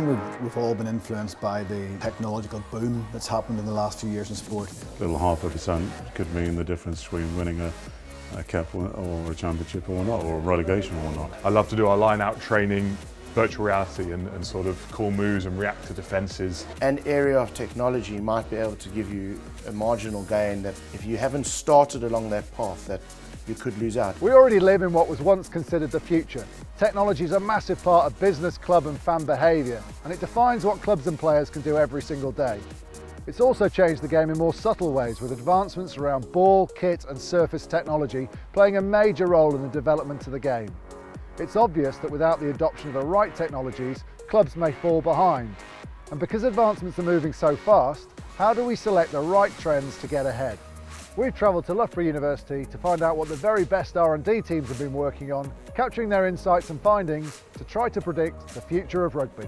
think we've all been influenced by the technological boom that's happened in the last few years in sport. Little 0.5% could mean the difference between winning a cup or a championship or not, or a relegation or not. I love to do our line-out training, virtual reality and sort of cool moves and react to defences. An area of technology might be able to give you a marginal gain that if you haven't started along that path, that you could lose out. We already live in what was once considered the future. Technology is a massive part of business, club and fan behaviour, and it defines what clubs and players can do every single day. It's also changed the game in more subtle ways, with advancements around ball, kit and surface technology playing a major role in the development of the game. It's obvious that without the adoption of the right technologies, clubs may fall behind. And because advancements are moving so fast, how do we select the right trends to get ahead? We've travelled to Loughborough University to find out what the very best R&D teams have been working on, capturing their insights and findings to try to predict the future of rugby.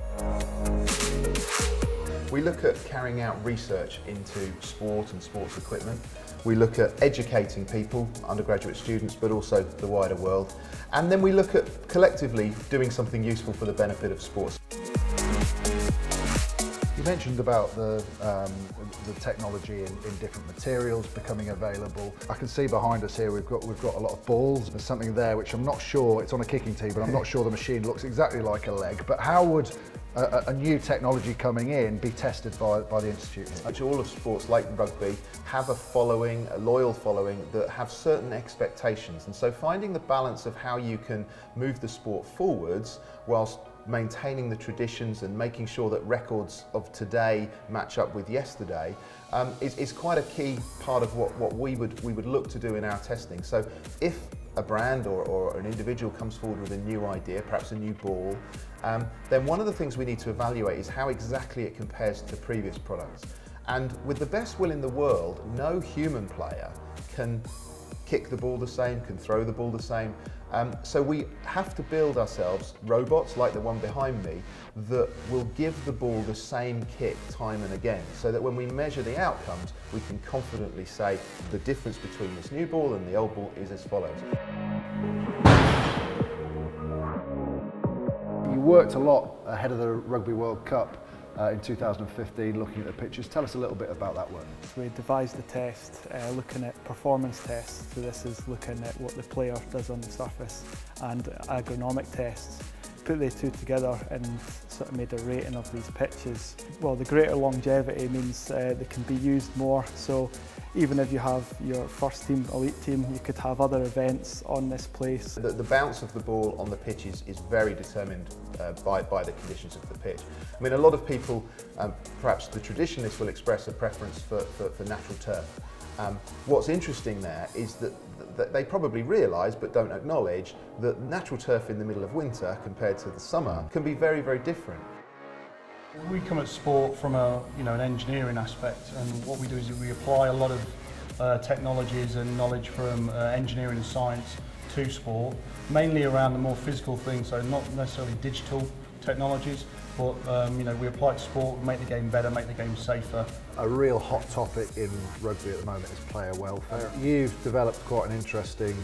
We look at carrying out research into sport and sports equipment. We look at educating people, undergraduate students, but also the wider world. And then we look at collectively doing something useful for the benefit of sports. You mentioned about the technology in different materials becoming available. I can see behind us here we've got a lot of balls. There's something there which I'm not sure, it's on a kicking tee, but I'm not sure the machine looks exactly like a leg. But how would a new technology coming in be tested by the Institute here? Actually, all of sports like rugby have a following, a loyal following, that have certain expectations. And so finding the balance of how you can move the sport forwards whilst maintaining the traditions and making sure that records of today match up with yesterday is quite a key part of what we would look to do in our testing. So if a brand or an individual comes forward with a new idea, perhaps a new ball, then one of the things we need to evaluate is how exactly it compares to previous products. And with the best will in the world, no human player can kick the ball the same, can throw the ball the same. So we have to build ourselves robots like the one behind me that will give the ball the same kick time and again, so that when we measure the outcomes, we can confidently say the difference between this new ball and the old ball is as follows. You worked a lot ahead of the Rugby World Cup in 2015, looking at the pitches. Tell us a little bit about that work. We devised a test looking at performance tests. So this is looking at what the player does on the surface, and agronomic tests. Put the two together and sort of made a rating of these pitches. Well, the greater longevity means they can be used more. So even if you have your first team, elite team, you could have other events on this place. The bounce of the ball on the pitch is very determined by the conditions of the pitch. I mean, a lot of people, perhaps the traditionalists, will express a preference for natural turf. What's interesting there is that they probably realise, but don't acknowledge, that natural turf in the middle of winter compared to the summer can be very, very different. We come at sport from an engineering aspect, and what we do is we apply a lot of technologies and knowledge from engineering and science to sport, mainly around the more physical things, so not necessarily digital technologies, but we apply it to sport, make the game better, make the game safer. A real hot topic in rugby at the moment is player welfare. You've developed quite an interesting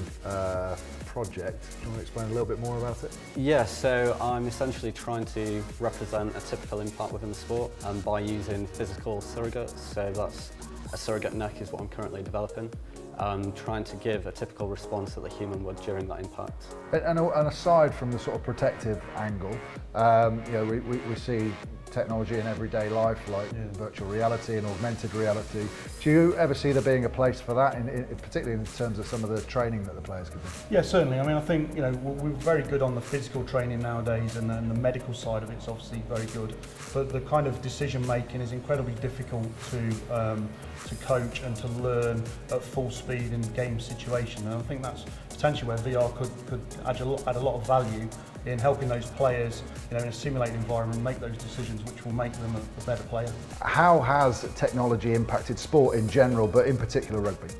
project. Do you want to explain a little bit more about it? Yeah, so I'm essentially trying to represent a typical impact within the sport, and by using physical surrogates. So that's a surrogate neck is what I'm currently developing. Trying to give a typical response that the human would during that impact. And aside from the sort of protective angle, we see technology in everyday life, like virtual reality and augmented reality. Do you ever see there being a place for that, particularly in terms of some of the training that the players can do? Yeah, certainly. I mean, I think we're very good on the physical training nowadays, and then the medical side of it's obviously very good. But the kind of decision making is incredibly difficult to coach and to learn at full speed in game situation. And I think that's potentially where VR could add a lot of value in helping those players, in a simulated environment, make those decisions which will make them a better player. How has technology impacted sport in general, but in particular rugby?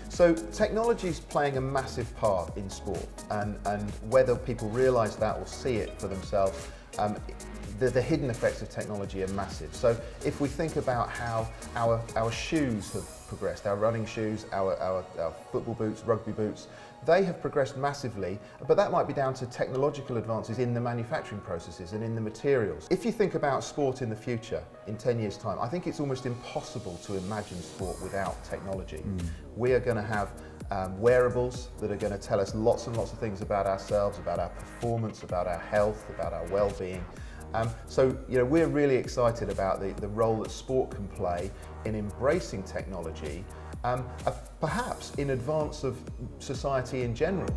So technology is playing a massive part in sport, and whether people realise that or see it for themselves, the hidden effects of technology are massive. So if we think about how our shoes have progressed. Our running shoes, our football boots, rugby boots, they have progressed massively, but that might be down to technological advances in the manufacturing processes and in the materials. If you think about sport in the future, in 10 years' time, I think it's almost impossible to imagine sport without technology. We are going to have wearables that are going to tell us lots and lots of things about ourselves, about our performance, about our health, about our well-being. So, we're really excited about the role that sport can play in embracing technology, perhaps in advance of society in general.